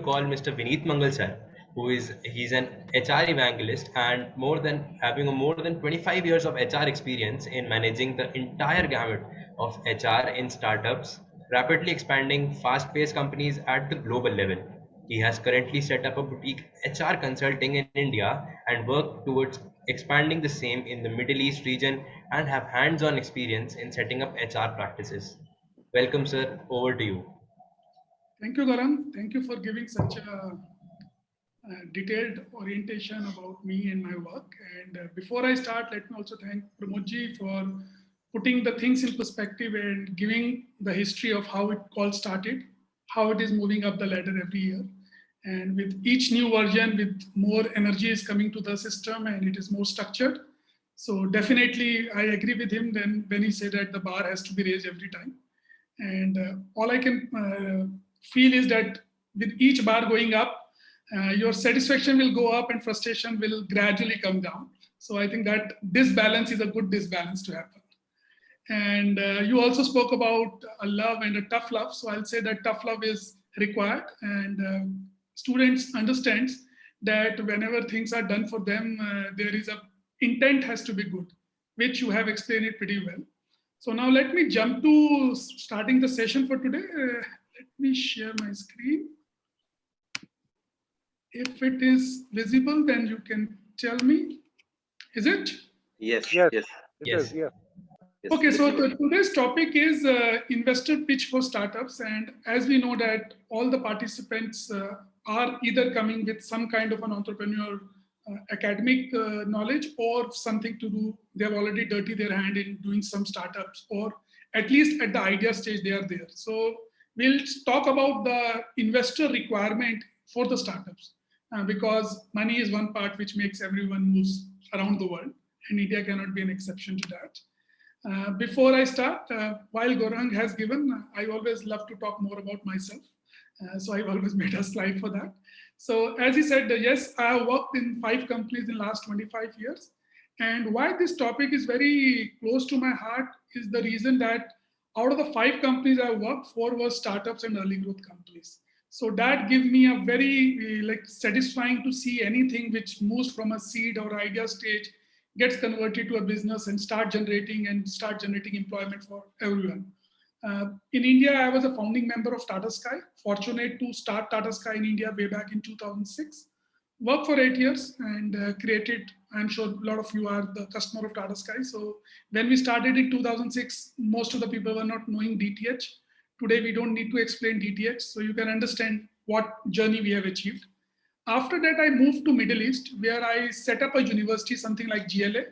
call Mr. Vineet Mangal sir, he's an HR evangelist and more than 25 years of HR experience in managing the entire gamut of HR in startups, rapidly expanding fast-paced companies at the global level. He has currently set up a boutique HR consulting in India and worked towards expanding the same in the Middle East region and have hands-on experience in setting up HR practices. Welcome, sir. Over to you. Thank you, Garan. Thank you for giving such a detailed orientation about me and my work. And before I start, let me also thank Pramodji for putting the things in perspective and giving the history of how it all started, how it is moving up the ladder every year. And with each new version, with more energy is coming to the system and it is more structured. So definitely I agree with him then when he said that the bar has to be raised every time. And all I can feel is that with each bar going up, your satisfaction will go up and frustration will gradually come down. So I think that disbalance is a good disbalance to happen. And you also spoke about a love and a tough love. So I'll say that tough love is required, and students understands that whenever things are done for them, there is a intent has to be good, which you have explained it pretty well. So now let me jump to starting the session for today. Let me share my screen. If it is visible, then you can tell me. Is it? Yes. Yes. Yes. Yes. Yeah. Okay, so today's topic is investor pitch for startups. And as we know that all the participants are either coming with some kind of an entrepreneur academic knowledge or something to do, they've already dirty their hand in doing some startups, or at least at the idea stage they are there. So we'll talk about the investor requirement for the startups because money is one part which makes everyone moves around the world, and India cannot be an exception to that. Before I start, while Gaurang has given, I always love to talk more about myself. So I've always made a slide for that. So as he said, yes, I have worked in 5 companies in the last 25 years. And why this topic is very close to my heart is the reason that out of the 5 companies I worked, 4 were startups and early growth companies. So that gives me a very satisfying to see anything which moves from a seed or idea stage gets converted to a business and start generating employment for everyone. In India, I was a founding member of Tata Sky, fortunate to start Tata Sky in India way back in 2006. Worked for 8 years and created, I'm sure a lot of you are the customer of Tata Sky. So when we started in 2006, most of the people were not knowing DTH. Today, we don't need to explain DTH, so you can understand what journey we have achieved. After that, I moved to Middle East, where I set up a university, something like GLA.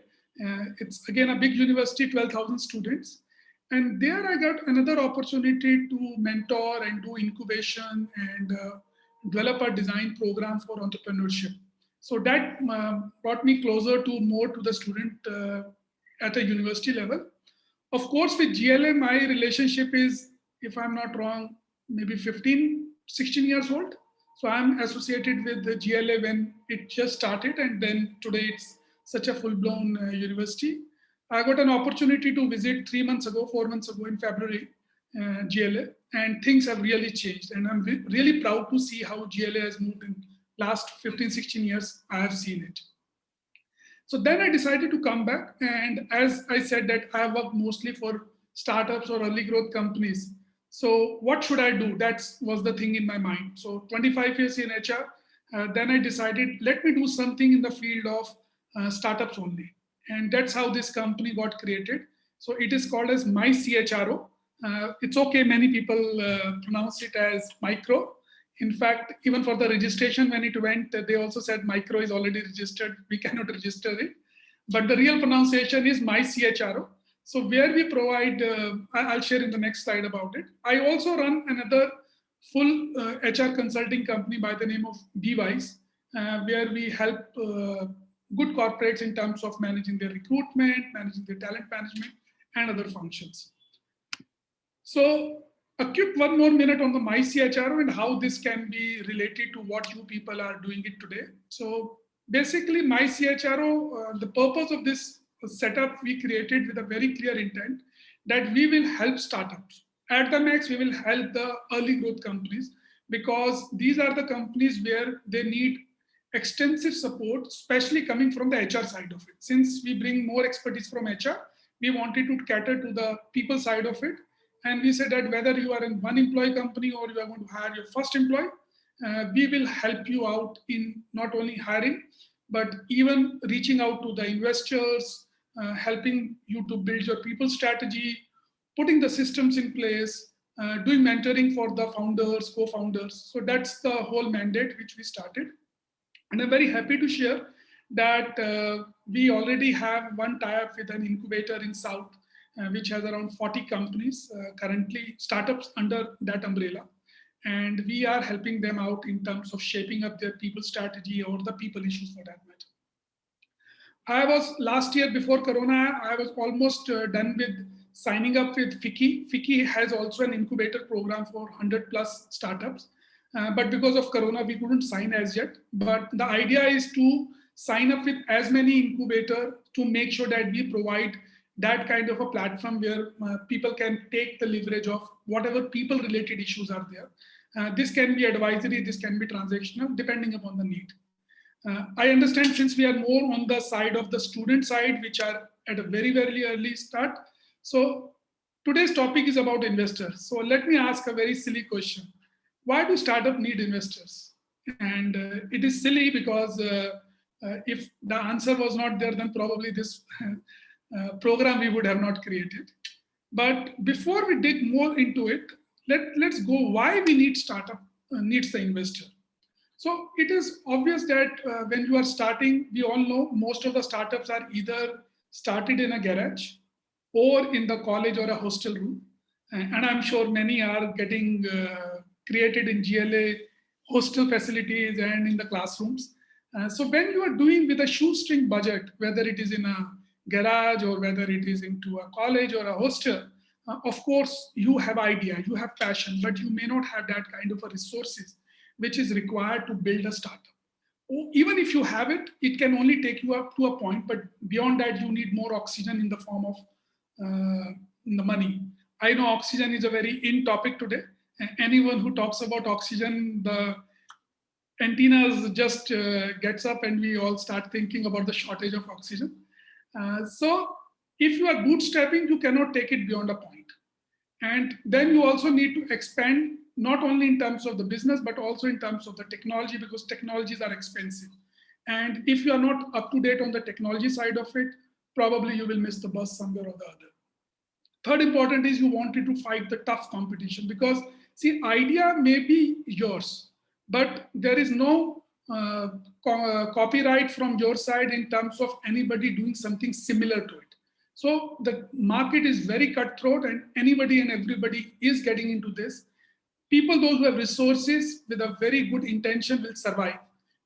It's again a big university, 12,000 students. And there I got another opportunity to mentor and do incubation and develop a design program for entrepreneurship. So that brought me closer to more to the student at a university level. Of course, with GLA, my relationship is, if I'm not wrong, maybe 15, 16 years old. So I'm associated with the GLA when it just started, and then today it's such a full-blown university. I got an opportunity to visit 4 months ago in February, GLA, and things have really changed. And I'm really proud to see how GLA has moved in last 15, 16 years. I have seen it. So then I decided to come back. And as I said that I work mostly for startups or early growth companies. So what should I do? That was the thing in my mind. So 25 years in HR, then I decided, let me do something in the field of startups only. And that's how this company got created. So it is called as MyCHRO. It's okay, many people pronounce it as micro. In fact, even for the registration, when it went, they also said micro is already registered. We cannot register it. But the real pronunciation is MyCHRO. So where we provide, I'll share in the next slide about it. I also run another full HR consulting company by the name of BWise, where we help good corporates in terms of managing their recruitment, managing their talent management, and other functions. So a quick 1 more minute on the MyCHRO and how this can be related to what you people are doing it today. So basically MyCHRO, the purpose of this setup we created with a very clear intent that we will help startups. At the max, we will help the early growth companies because these are the companies where they need extensive support, especially coming from the HR side of it. Since we bring more expertise from HR, we wanted to cater to the people side of it. And we said that whether you are in one employee company or you are going to hire your first employee, we will help you out in not only hiring, but even reaching out to the investors, helping you to build your people strategy, putting the systems in place, doing mentoring for the founders, co-founders. So that's the whole mandate which we started. And I'm very happy to share that we already have one tie-up with an incubator in South, which has around 40 companies, currently startups under that umbrella. And we are helping them out in terms of shaping up their people strategy or the people issues for that matter. I was last year before Corona, I was almost done with signing up with FICCI. FICCI has also an incubator program for 100 plus startups. But because of Corona, we couldn't sign as yet. But the idea is to sign up with as many incubator to make sure that we provide that kind of a platform where people can take the leverage of whatever people related issues are there. This can be advisory, this can be transactional, depending upon the need. I understand since we are more on the side of the student side, which are at a very, very early start. So today's topic is about investors. So let me ask a very silly question. Why do startups need investors? And it is silly because if the answer was not there, then probably this program we would have not created. But before we dig more into it, let's go why we need startup needs the investor. So it is obvious that when you are starting, we all know most of the startups are either started in a garage or in the college or a hostel room. And I'm sure many are getting created in GLA hostel facilities and in the classrooms. So when you are doing with a shoestring budget, whether it is in a garage or whether it is into a college or a hostel, of course, you have idea, you have passion, but you may not have that kind of a resources which is required to build a startup. Even if you have it, it can only take you up to a point, but beyond that, you need more oxygen in the form of the money. I know oxygen is a very in topic today. Anyone who talks about oxygen, the antennas just gets up and we all start thinking about the shortage of oxygen. So if you are bootstrapping, you cannot take it beyond a point. And then you also need to expand not only in terms of the business, but also in terms of the technology, because technologies are expensive. And if you are not up to date on the technology side of it, probably you will miss the bus somewhere or the other. Third important is you wanted to fight the tough competition because see, idea may be yours, but there is no copyright from your side in terms of anybody doing something similar to it. So the market is very cutthroat and anybody and everybody is getting into this. People, those who have resources with a very good intention will survive.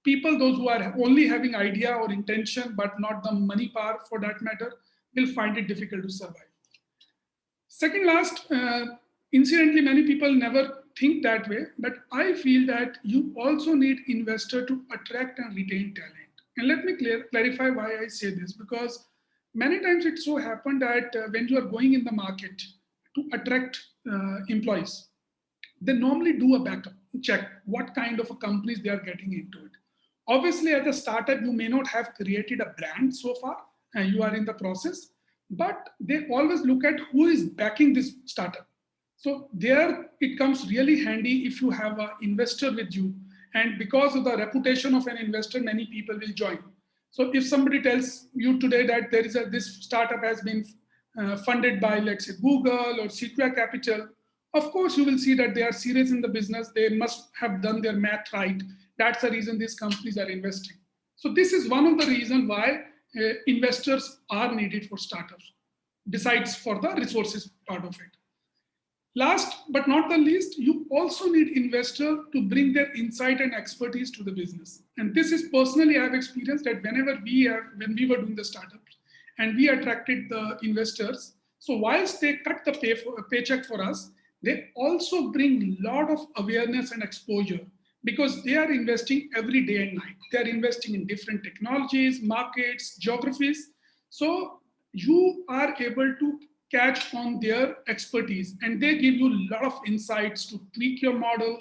People, those who are only having idea or intention, but not the money power for that matter, will find it difficult to survive. Second last, incidentally, many people never think that way, but I feel that you also need investor to attract and retain talent. And let me clarify why I say this, because many times it so happened that when you are going in the market to attract employees, they normally do a backup check what kind of a companies they are getting into it. Obviously, as a startup, you may not have created a brand so far, and you are in the process, but they always look at who is backing this startup. So there it comes really handy if you have an investor with you. And because of the reputation of an investor, many people will join. So if somebody tells you today that there is this startup has been funded by, let's say, Google or Sequoia Capital, of course, you will see that they are serious in the business. They must have done their math right. That's the reason these companies are investing. So this is one of the reasons why investors are needed for startups, besides for the resources part of it. Last but not the least, you also need investor to bring their insight and expertise to the business. And this is personally I've experienced that when we were doing the startups and we attracted the investors, so whilst they cut the paycheck for us, they also bring a lot of awareness and exposure because they are investing every day and night. They are investing in different technologies, markets, geographies. So you are able to catch on their expertise and they give you a lot of insights to tweak your model,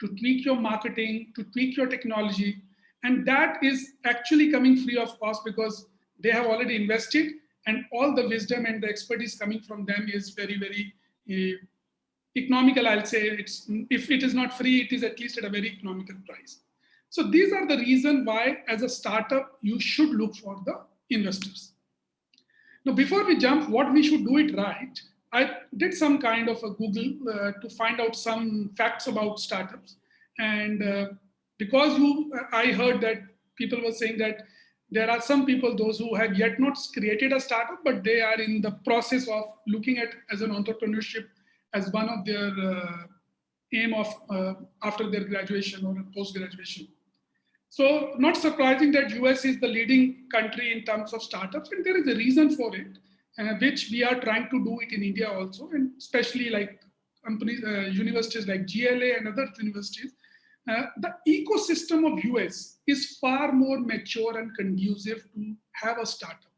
to tweak your marketing, to tweak your technology. And that is actually coming free of cost because they have already invested, and all the wisdom and the expertise coming from them is very, very economical. I'll say it's, if it is not free, it is at least at a very economical price. So these are the reason why as a startup, you should look for the investors. Now, before we jump, what we should do it right, I did some kind of a Google to find out some facts about startups. And because I heard that people were saying that there are some people, those who have yet not created a startup, but they are in the process of looking at as an entrepreneurship as one of their aim of after their graduation or post-graduation. So not surprising that US is the leading country in terms of startups, and there is a reason for it, which we are trying to do it in India also, and especially like companies, universities like GLA and other universities. The ecosystem of US is far more mature and conducive to have a startup.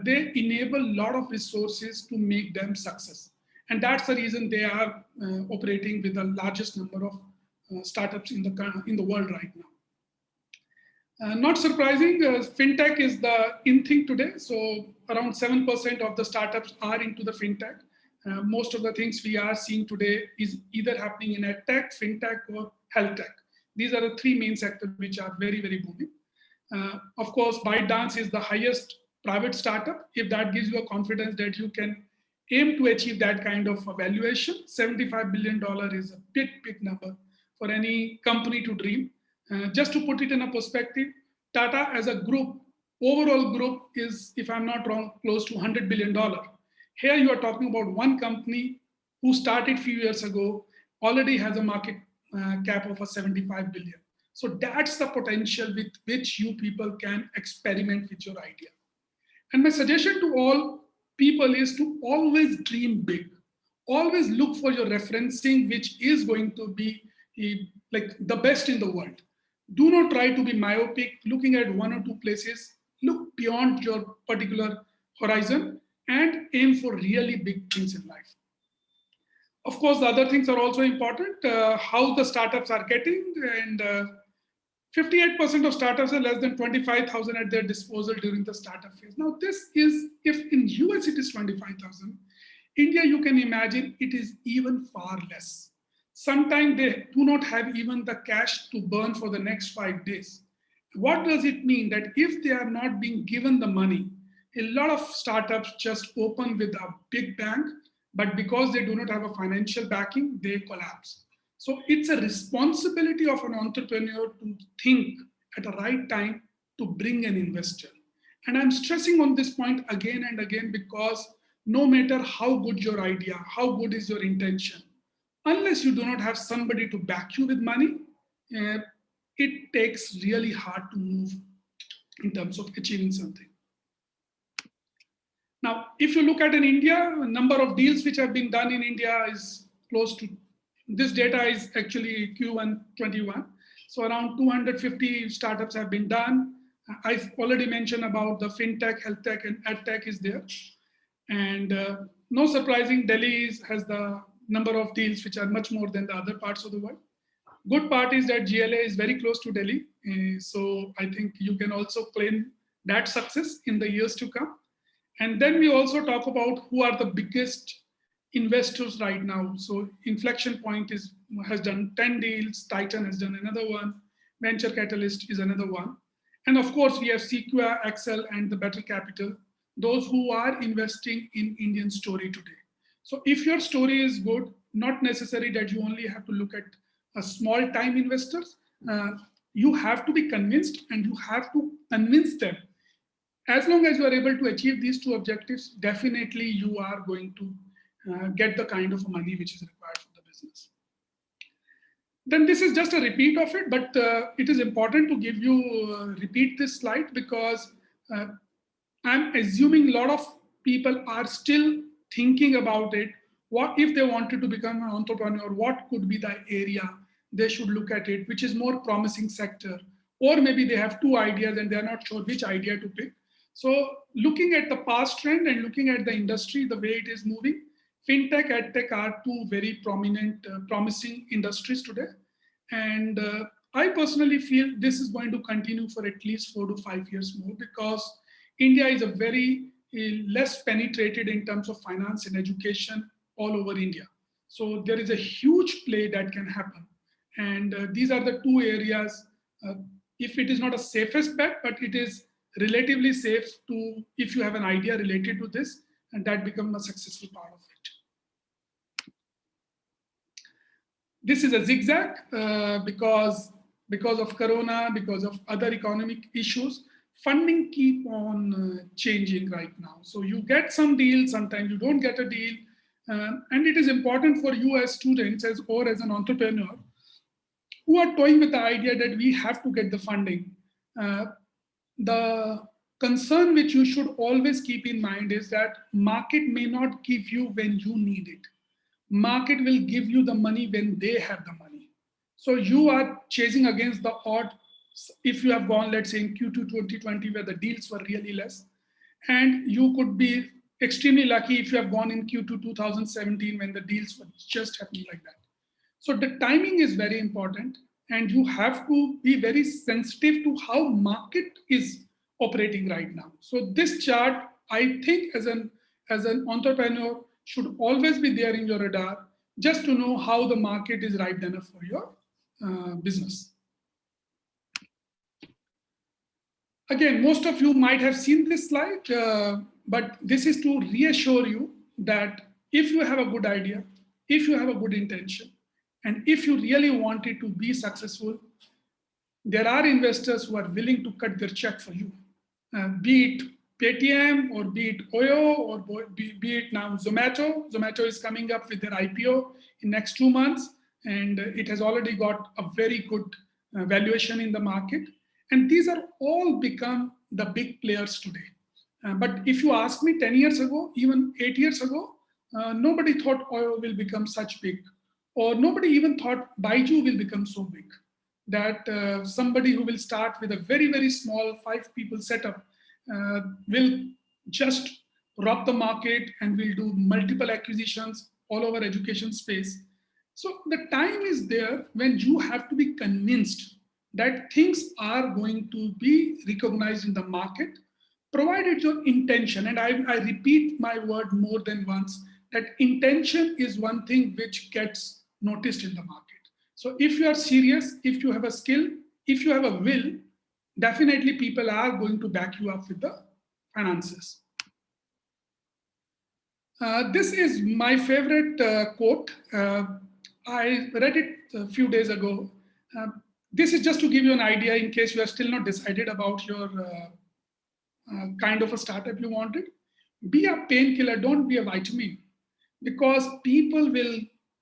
They enable a lot of resources to make them success. And that's the reason they are operating with the largest number of startups in the world right now. Not surprising, fintech is the in thing today. So around 7% of the startups are into the fintech. Most of the things we are seeing today is either happening in edtech, fintech, or health tech. These are the three main sectors which are very, very booming. Of course, ByteDance is the highest private startup. If that gives you a confidence that you can aim to achieve that kind of valuation, $75 billion is a big, big number for any company to dream. Just to put it in a perspective, Tata as a group, overall group is, if I'm not wrong, close to $100 billion. Here you are talking about one company who started a few years ago, already has a market cap of a 75 billion. So that's the potential with which you people can experiment with your idea. And my suggestion to all people is to always dream big. Always look for your referencing, which is going to be like the best in the world. Do not try to be myopic, looking at one or two places. Look beyond your particular horizon and aim for really big things in life. Of course, the other things are also important, how the startups are getting, and 58% of startups have less than 25,000 at their disposal during the startup phase. Now, this is, if in US it is 25,000, India, you can imagine it is even far less. Sometimes they do not have even the cash to burn for the next 5 days. What does it mean? That if they are not being given the money, a lot of startups just open with a big bank, but because they do not have a financial backing, they collapse. So it's a responsibility of an entrepreneur to think at the right time to bring an investor. And I'm stressing on this point again and again because no matter how good your idea, how good is your intention, unless you do not have somebody to back you with money, it takes really hard to move in terms of achieving something. Now, if you look at in India, the number of deals which have been done in India is close to, this data is actually Q1 21. So around 250 startups have been done. I've already mentioned about the fintech, health tech, and ed tech is there. And no surprising, Delhi has the number of deals which are much more than the other parts of the world. Good part is that GLA is very close to Delhi. So I think you can also claim that success in the years to come. And then we also talk about who are the biggest investors right now. So Inflection Point has done 10 deals, Titan has done another one, Venture Catalyst is another one. And of course, we have Sequoia, Accel, and the Better Capital, those who are investing in Indian story today. So if your story is good, not necessary that you only have to look at a small time investors, you have to be convinced and you have to convince them. As long as you are able to achieve these two objectives, definitely you are going to get the kind of money which is required for the business. Then this is just a repeat of it, but it is important to give you, repeat this slide because I'm assuming a lot of people are still thinking about it. What if they wanted to become an entrepreneur? What could be the area they should look at it, which is more promising sector? Or maybe they have two ideas and they're not sure which idea to pick. So looking at the past trend and looking at the industry, the way it is moving, fintech, edtech are two very prominent, promising industries today. And I personally feel this is going to continue for at least 4 to 5 years more, because India is a very less penetrated in terms of finance and education all over India. So there is a huge play that can happen. And these are the two areas, uh, if it is not a safest bet, but it is relatively safe to, if you have an idea related to this, and that becomes a successful part of it. This is a zigzag because of corona, because of other economic issues, funding keep on changing right now. So you get some deal, sometimes you don't get a deal. And it is important for you as students or as an entrepreneur who are toying with the idea that we have to get the funding. Uh, the concern which you should always keep in mind is that market may not give you when you need it. Market will give you the money when they have the money. So you are chasing against the odd. If you have gone, let's say in Q2 2020, where the deals were really less, and you could be extremely lucky if you have gone in Q2 2017 when the deals were just happening like that. So the timing is very important, and you have to be very sensitive to how market is operating right now. So this chart, I think, as an entrepreneur, should always be there in your radar, just to know how the market is right enough for your business. Again, most of you might have seen this slide, but this is to reassure you that if you have a good idea, if you have a good intention, and if you really want it to be successful, there are investors who are willing to cut their check for you, be it Paytm or be it Oyo or be it now Zomato. Zomato is coming up with their IPO in next 2 months, and it has already got a very good valuation in the market. And these are all become the big players today. But if you ask me 10 years ago, even 8 years ago, nobody thought Oyo will become such big, or nobody even thought Baiju will become so big, that somebody who will start with a very, very small 5 people setup will just rock the market and will do multiple acquisitions all over education space. So the time is there when you have to be convinced that things are going to be recognized in the market, provided your intention, and I repeat my word more than once, that intention is one thing which gets noticed in the market. So if you are serious, if you have a skill, if you have a will, definitely people are going to back you up with the finances. This is my favorite quote. I read it a few days ago. This is just to give you an idea in case you are still not decided about your kind of a startup you wanted. Be a painkiller, don't be a vitamin, because people will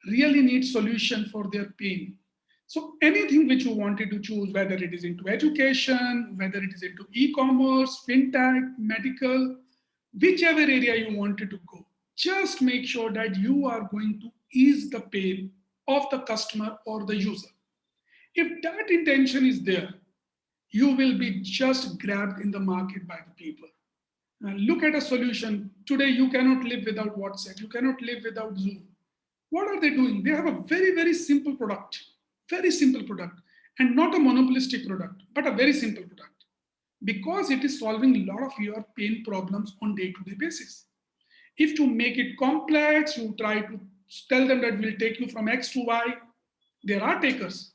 really need solution for their pain. So anything which you wanted to choose, whether it is into education, whether it is into e-commerce, fintech, medical, whichever area you wanted to go, just make sure that you are going to ease the pain of the customer or the user. If that intention is there, you will be just grabbed in the market by the people. Look at a solution. Today, you cannot live without WhatsApp. You cannot live without Zoom. What are they doing? They have a very, very simple product, and not a monopolistic product, but a very simple product, because it is solving a lot of your pain problems on day-to-day basis. If you make it complex, you try to tell them that we'll take you from X to Y, there are takers,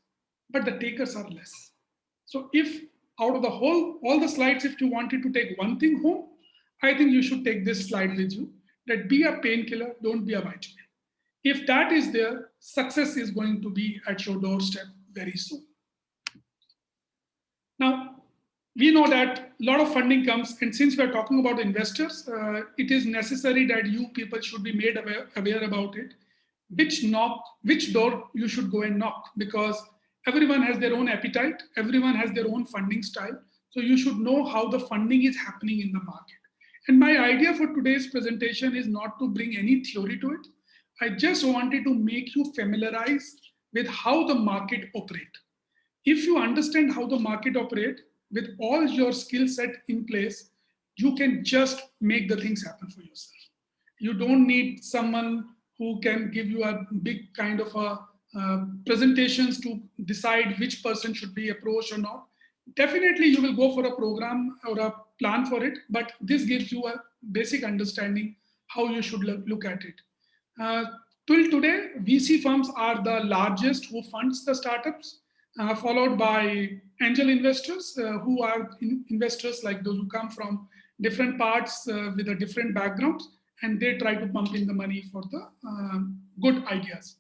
but the takers are less. So if out of the whole, all the slides, if you wanted to take one thing home, I think you should take this slide with you, that be a painkiller, don't be a vitamin. If that is there, success is going to be at your doorstep very soon. Now, we know that a lot of funding comes, and since we're talking about investors, it is necessary that you people should be made aware about it, which door you should go and knock, because everyone has their own appetite, everyone has their own funding style. So you should know how the funding is happening in the market. And my idea for today's presentation is not to bring any theory to it. I just wanted to make you familiarize with how the market operates. If you understand how the market operates with all your skill set in place, you can just make the things happen for yourself. You don't need someone who can give you a big kind of a presentations to decide which person should be approached or not. Definitely, you will go for a program or a plan for it, but this gives you a basic understanding how you should look at it. Uh, Till today, VC firms are the largest who funds the startups, followed by angel investors, who are investors like those who come from different parts with a different backgrounds, and they try to pump in the money for the good ideas.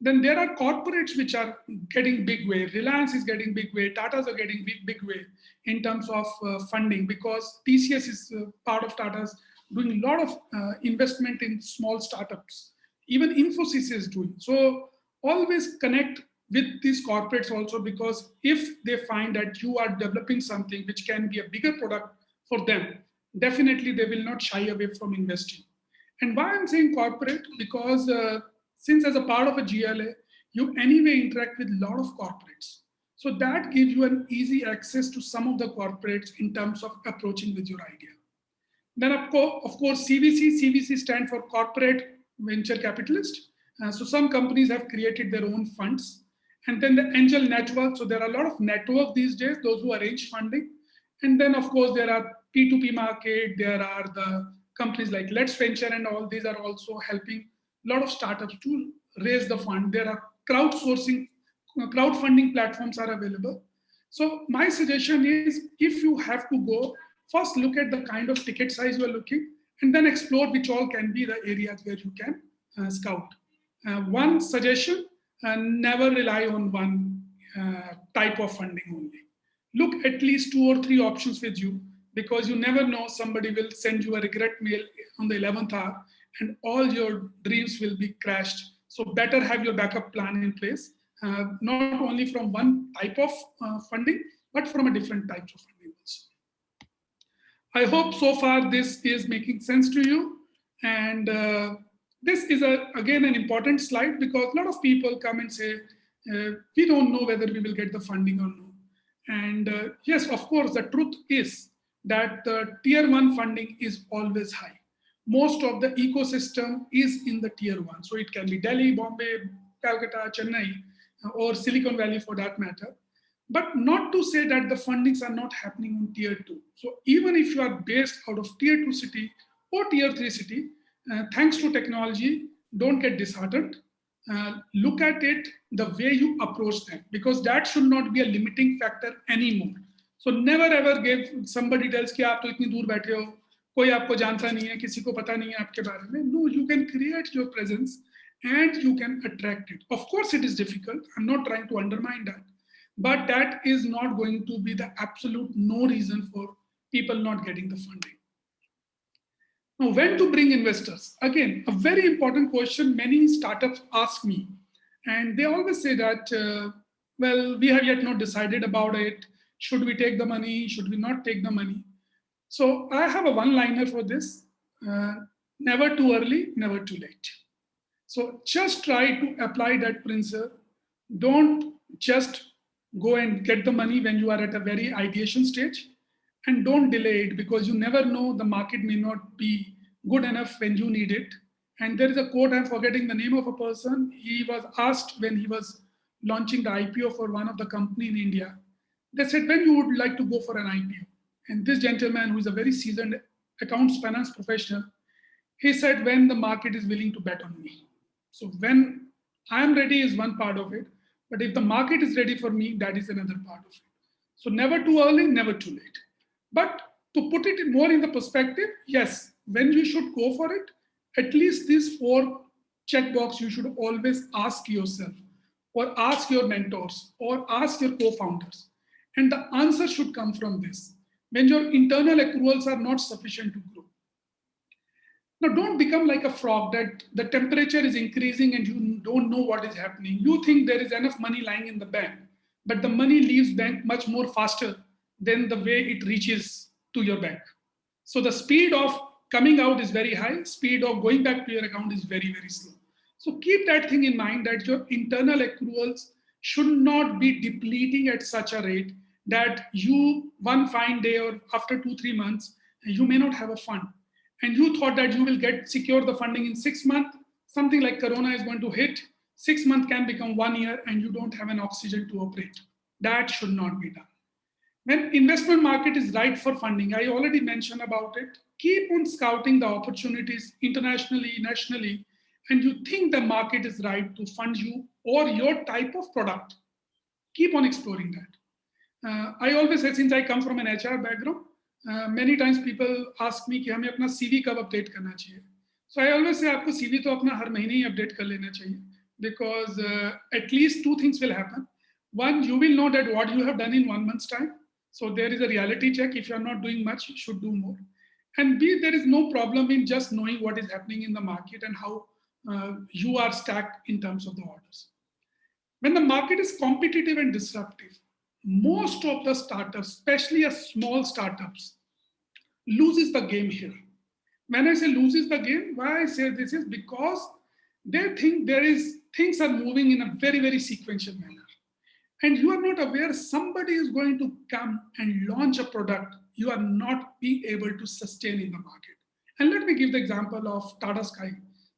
Then there are corporates which are getting big way. Reliance is getting big way. Tata's are getting big way in terms of funding, because TCS is part of Tata's doing a lot of investment in small startups. Even Infosys is doing. So always connect with these corporates also, because if they find that you are developing something which can be a bigger product for them, definitely they will not shy away from investing. And why I'm saying corporate, because since as a part of a GLA, you anyway interact with a lot of corporates. So that gives you an easy access to some of the corporates in terms of approaching with your idea. Then of course, CVC stand for Corporate Venture Capitalist. So some companies have created their own funds. And then the angel network. So there are a lot of network these days, those who arrange funding. And then of course, there are P2P market, there are the companies like Let's Venture and all. These are also helping a lot of startups to raise the fund. There are crowdfunding platforms are available. So my suggestion is, if you have to go, first look at the kind of ticket size you are looking, and then explore which all can be the areas where you can scout. One suggestion, never rely on one type of funding only. Look at least 2 or 3 options with you, because you never know, somebody will send you a regret mail on the 11th hour and all your dreams will be crashed. So better have your backup plan in place, not only from one type of funding, but from a different types of funding also. I hope so far this is making sense to you. And this is, again, an important slide, because a lot of people come and say, we don't know whether we will get the funding or no. And yes, of course, the truth is that the tier 1 funding is always high. Most of the ecosystem is in the tier 1. So it can be Delhi, Bombay, Calcutta, Chennai, or Silicon Valley for that matter. But not to say that the fundings are not happening on tier 2. So even if you are based out of tier 2 city or tier 3 city, thanks to technology, don't get disheartened. Look at it the way you approach them, because that should not be a limiting factor anymore. So never ever give somebody tells कि आप तो इतनी दूर बैठे हो, कोई आपको जानता नहीं है, किसी को पता नहीं है आपके बारे में. No, you can create your presence and you can attract it. Of course, it is difficult. I'm not trying to undermine that. But that is not going to be the absolute no reason for people not getting the funding. Now, when to bring investors? Again, a very important question many startups ask me. And they always say that, well, we have yet not decided about it. Should we take the money? Should we not take the money? So I have a one-liner for this. Never too early, never too late. So just try to apply that principle. Don't just go and get the money when you are at a very ideation stage, and don't delay it, because you never know, the market may not be good enough when you need it. And there is a quote, I'm forgetting the name of a person. He was asked when he was launching the IPO for one of the company in India. They said, when you would like to go for an IPO? And this gentleman, who is a very seasoned accounts finance professional, he said, when the market is willing to bet on me. So when I am ready is one part of it. But if the market is ready for me, that is another part of it. So never too early, never too late. But to put it more in the perspective, yes, when you should go for it, at least these 4 checkbox you should always ask yourself, or ask your mentors, or ask your co-founders. And the answer should come from this. When your internal accruals are not sufficient to grow. Now, don't become like a frog that the temperature is increasing and you don't know what is happening. You think there is enough money lying in the bank, but the money leaves bank much more faster than the way it reaches to your bank. So the speed of coming out is very high, speed of going back to your account is very, very slow. So keep that thing in mind, that your internal accruals should not be depleting at such a rate that you, one fine day or after 2-3 months, you may not have a fund. And you thought that you will secure the funding in 6 months, something like Corona is going to hit. 6 months can become 1 year and you don't have an oxygen to operate. That should not be done. When investment market is right for funding, I already mentioned about it. Keep on scouting the opportunities internationally, nationally, and you think the market is right to fund you or your type of product. Keep on exploring that. I always say, since I come from an HR background, many times people ask me कि हमें अपना CV कब update करना चाहिए. So I always say आपको CV तो अपना हर महीने ही update कर लेना चाहिए, because at least two things will happen. One, you will know that what you have done in 1 month's time. So there is a reality check. If you are not doing much, you should do more. And B, there is no problem in just knowing what is happening in the market and how you are stacked in terms of the orders. When the market is competitive and disruptive, most of the startups, especially as small startups, loses the game here. When I say loses the game, why I say this is because they think things are moving in a very, very sequential manner. And you are not aware somebody is going to come and launch a product you are not be able to sustain in the market. And let me give the example of Tata Sky.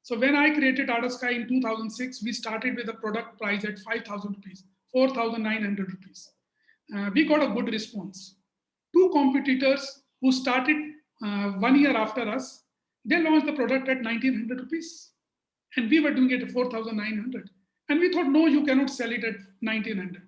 So when I created Tata Sky in 2006, we started with a product price at 5,000 rupees, 4,900 rupees. We got a good response. Two competitors who started 1 year after us, they launched the product at 1,900 rupees. And we were doing it at 4,900. And we thought, no, you cannot sell it at 1,900.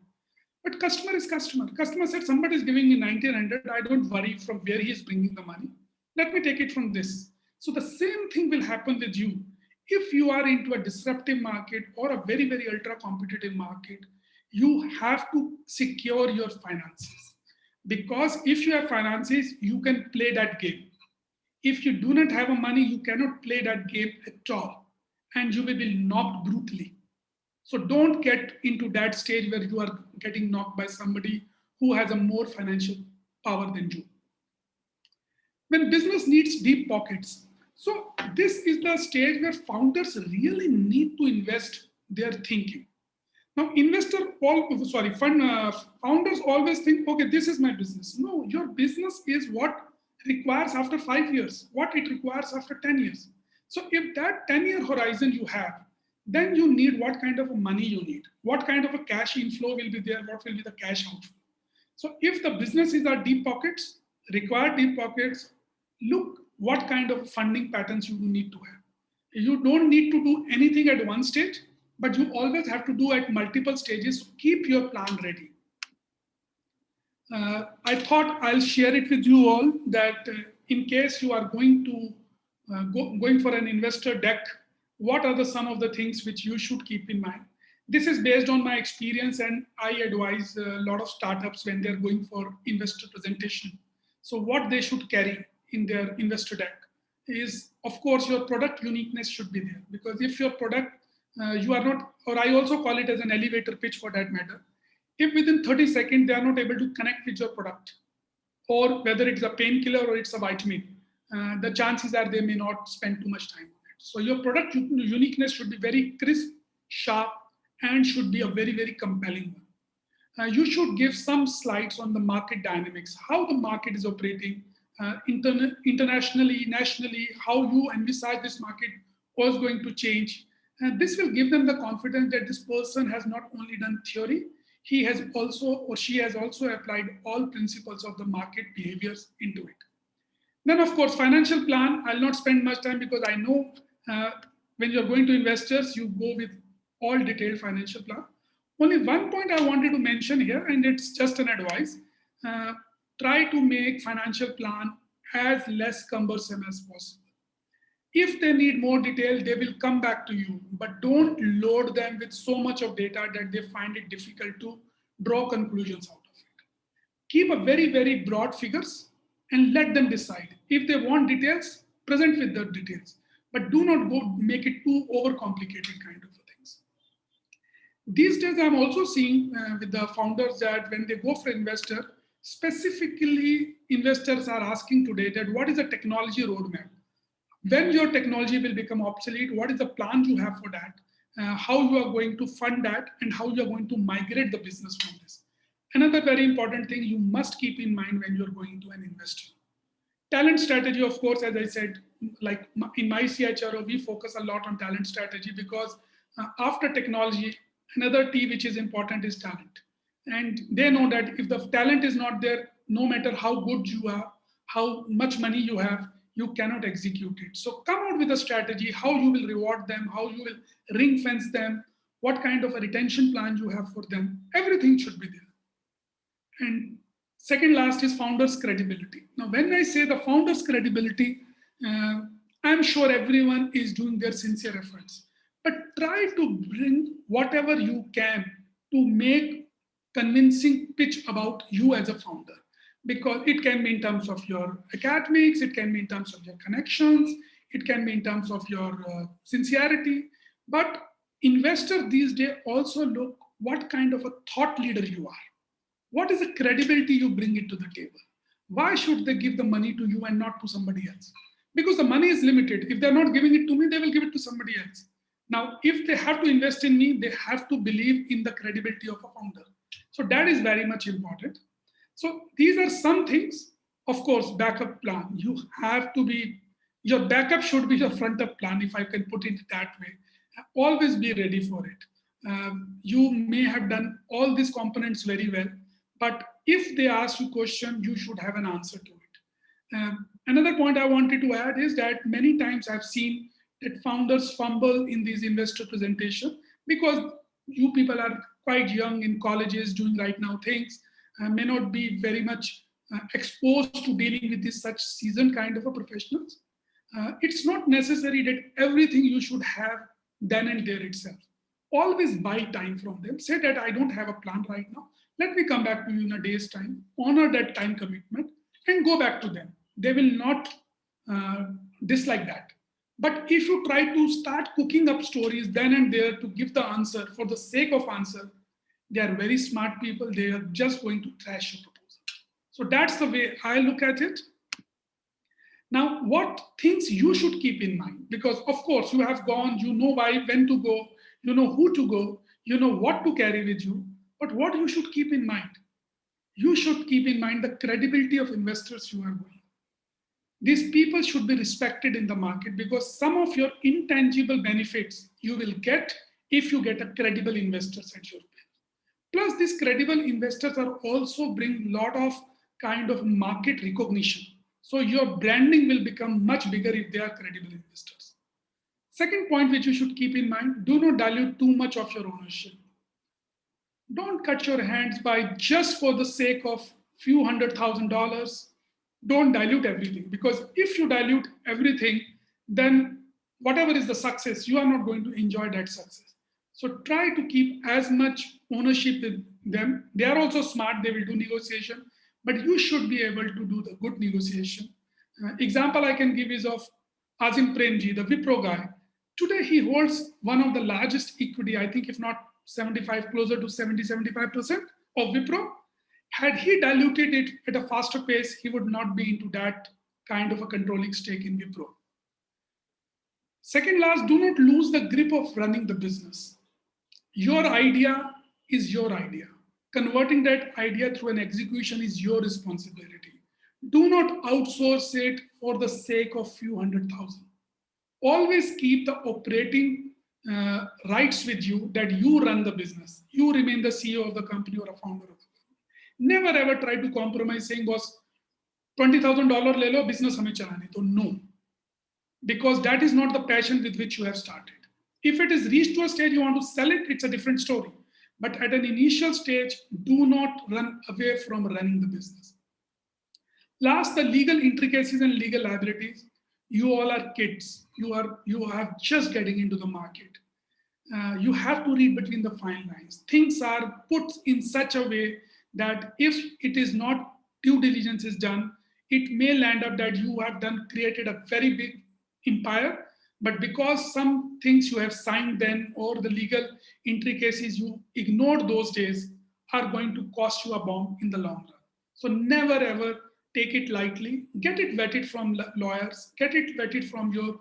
But customer is customer. Customer said, somebody is giving me 1,900. I don't worry from where he is bringing the money. Let me take it from this. So the same thing will happen with you. If you are into a disruptive market or a very, very ultra competitive market, you have to secure your finances. Because if you have finances, you can play that game. If you do not have a money, you cannot play that game at all. And you will be knocked brutally. So don't get into that stage where you are getting knocked by somebody who has a more financial power than you. When business needs deep pockets, so this is the stage where founders really need to invest their thinking. Now, founders always think, okay, this is my business. No, your business is what requires after 5 years, what it requires after 10 years. So if that 10-year horizon you have, then you need what kind of money you need, what kind of a cash inflow will be there, what will be the cash outflow. So if the businesses are deep pockets, require deep pockets, look what kind of funding patterns you need to have. You don't need to do anything at one stage, but you always have to do at multiple stages. So keep your plan ready. I thought I'll share it with you all that in case you are going to going for an investor deck, what are some of the things which you should keep in mind? This is based on my experience, and I advise a lot of startups when they're going for investor presentation. So what they should carry in their investor deck is, of course, your product uniqueness should be there. Because if your product, you are not, or I also call it as an elevator pitch for that matter, if within 30 seconds they are not able to connect with your product, or whether it's a painkiller or it's a vitamin, the chances are they may not spend too much time on it. So your product uniqueness should be very crisp, sharp, and should be a very, very compelling one. You should give some slides on the market dynamics, how the market is operating internationally, nationally, how you envisage this market was going to change. And this will give them the confidence that this person has not only done theory, he has also, or she has also applied all principles of the market behaviors into it. Then, of course, financial plan. I'll not spend much time because I know when you're going to investors, you go with all detailed financial plan. Only one point I wanted to mention here, and it's just an advice. Try to make financial plan as less cumbersome as possible. If they need more detail, they will come back to you, but don't load them with so much of data that they find it difficult to draw conclusions out of it. Keep a very, very broad figures and let them decide. If they want details, present with the details, but do not go make it too overcomplicated kind of things. These days, I'm also seeing with the founders that when they go for investor, specifically investors are asking today that what is the technology roadmap? When your technology will become obsolete, what is the plan you have for that? How you are going to fund that, and how you are going to migrate the business from this. Another very important thing you must keep in mind when you're going to an investor. Talent strategy, of course, as I said, like in my CHRO, we focus a lot on talent strategy because After technology, another T which is important is talent. And they know that if the talent is not there, no matter how good you are, how much money you have, you cannot execute it. So come out with a strategy, how you will reward them, how you will ring fence them, what kind of a retention plan you have for them. Everything should be there. And second last is founders credibility. Now when I say the founders credibility, uh, I'm sure everyone is doing their sincere efforts, but try to bring whatever you can to make convincing pitch about you as a founder, because it can be in terms of your academics, it can be in terms of your connections, it can be in terms of your sincerity. But investors these days also look what kind of a thought leader you are. What is the credibility you bring it to the table? Why should they give the money to you and not to somebody else? Because the money is limited. If they're not giving it to me, they will give it to somebody else. Now, if they have to invest in me, they have to believe in the credibility of a founder. So that is very much important. So these are some things. Of course, backup plan. You have to be, your backup should be your front up plan, if I can put it that way. Always be ready for it. You may have done all these components very well, but if they ask you question, you should have an answer to it. Another point I wanted to add is that many times I've seen that founders fumble in these investor presentation because you people are quite young in colleges doing right now things, may not be very much exposed to dealing with this such seasoned kind of a professionals. It's not necessary that everything you should have then and there itself. Always buy time from them. Say that I don't have a plan right now. Let me come back to you in a day's time. Honor that time commitment and go back to them. They will not uh, dislike that. But if you try to start cooking up stories then and there to give the answer for the sake of answer, they are very smart people. They are just going to trash your proposal. So that's the way I look at it. Now, what things you should keep in mind? Because of course you have gone, you know why, when to go, you know who to go, you know what to carry with you. But what you should keep in mind? You should keep in mind the credibility of investors you are going. These people should be respected in the market because some of your intangible benefits you will get if you get a credible investors at your place. Plus, these credible investors are also bring lot of kind of market recognition. So your branding will become much bigger if they are credible investors. Second point which you should keep in mind, do not dilute too much of your ownership. Don't cut your hands by just for the sake of few $100,000. Don't dilute everything, because if you dilute everything, then whatever is the success, you are not going to enjoy that success. So try to keep as much ownership with them. They are also smart, they will do negotiation, but you should be able to do the good negotiation. Example I can give is of Azim Premji, the Wipro guy. Today he holds one of the largest equity, I think if not 75, closer to 70-75% of Wipro. Had he diluted it at a faster pace, he would not be into that kind of a controlling stake in Wipro. Second last, do not lose the grip of running the business. Your idea is your idea. Converting that idea through an execution is your responsibility. Do not outsource it for the sake of few 100,000. Always keep the operating rights with you, that you run the business. You remain the CEO of the company or a founder of the company. Never ever try to compromise saying, boss, $20,000 le lo, business hame chalane. So no, because that is not the passion with which you have started. If it is reached to a stage you want to sell it, it's a different story. But at an initial stage, do not run away from running the business. Last, the legal intricacies and legal liabilities. You all are kids. You are just getting into the market. You have to read between the fine lines. Things are put in such a way that if it is not due diligence is done, it may land up that you have created a very big empire, but because some things you have signed then or the legal intricacies you ignored those days are going to cost you a bomb in the long run. So never ever take it lightly. Get it vetted from lawyers, get it vetted from your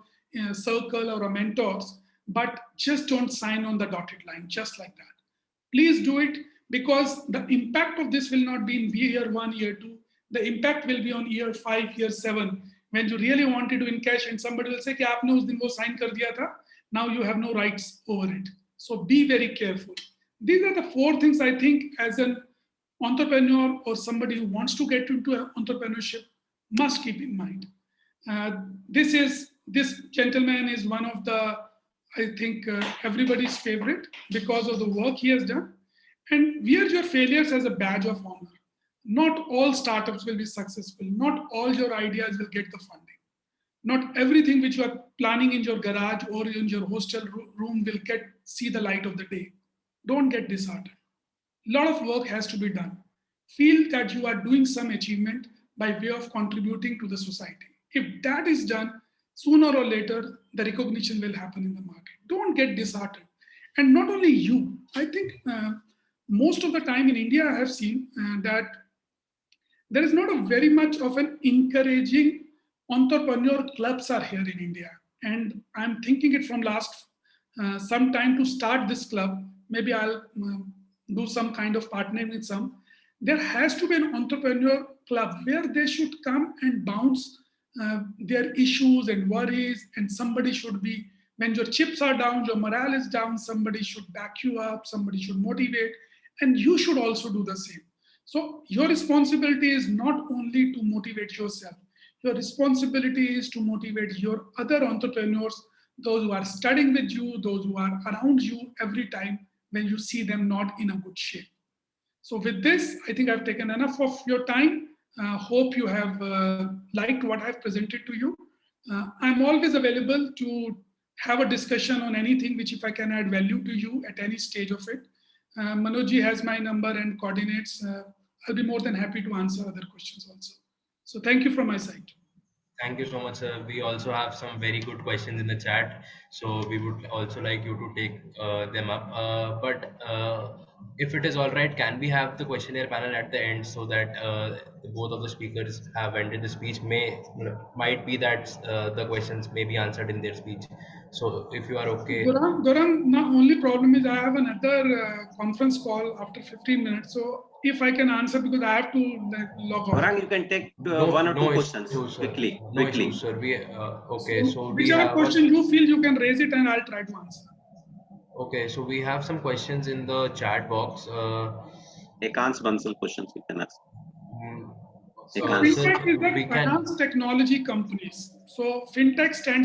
circle or mentors, but just don't sign on the dotted line just like that. Please do it, because the impact of this will not be in year 1, year 2. The impact will be on year 5, year 7, when you really wanted to encash and somebody will say कि आपने उस दिन वो sign कर दिया था, now you have no rights over it. So be very careful. These are the 4 things I think as an entrepreneur or somebody who wants to get into entrepreneurship must keep in mind. Uh, this gentleman is one of the, I think, everybody's favorite because of the work he has done. And wear your failures as a badge of honor. Not all startups will be successful. Not all your ideas will get the funding. Not everything which you are planning in your garage or in your hostel room will see the light of the day. Don't get disheartened. A lot of work has to be done. Feel that you are doing some achievement by way of contributing to the society. If that is done, sooner or later, the recognition will happen in the market. Don't get disheartened. And not only you, I think most of the time in India, I have seen that there is not a very much of an encouraging entrepreneur clubs are here in India. And I'm thinking it from last some time to start this club. Maybe I'll do some kind of partnering with some. There has to be an entrepreneur club where they should come and bounce their issues and worries, and somebody should be, when your chips are down, your morale is down, somebody should back you up, somebody should motivate, and you should also do the same. So your responsibility is not only to motivate yourself, your responsibility is to motivate your other entrepreneurs, those who are studying with you, those who are around you every time when you see them not in a good shape. So with this, I think I've taken enough of your time. Hope you have liked what I've presented to you. I'm always available to have a discussion on anything which if I can add value to you at any stage of it. Manojji has my number and coordinates. I'll be more than happy to answer other questions also. So thank you from my side. Thank you so much, sir. We also have some very good questions in the chat, so we would also like you to take them up. But if it is all right, can we have the questionnaire panel at the end so that both of the speakers have ended the speech? Might be that the questions may be answered in their speech. So if you are okay. Gaurang, the only problem is I have another conference call after 15 minutes. So if I can answer, because I have to log off. Gaurang, you can take one or two questions quickly. No issues, sir. Okay, so we whichever have question you feel, you can raise it and I'll try to answer. Okay, so we have some questions in the chat box. Ekant's Bansal questions you can ask. So fintech is a finance technology companies. So fintech stands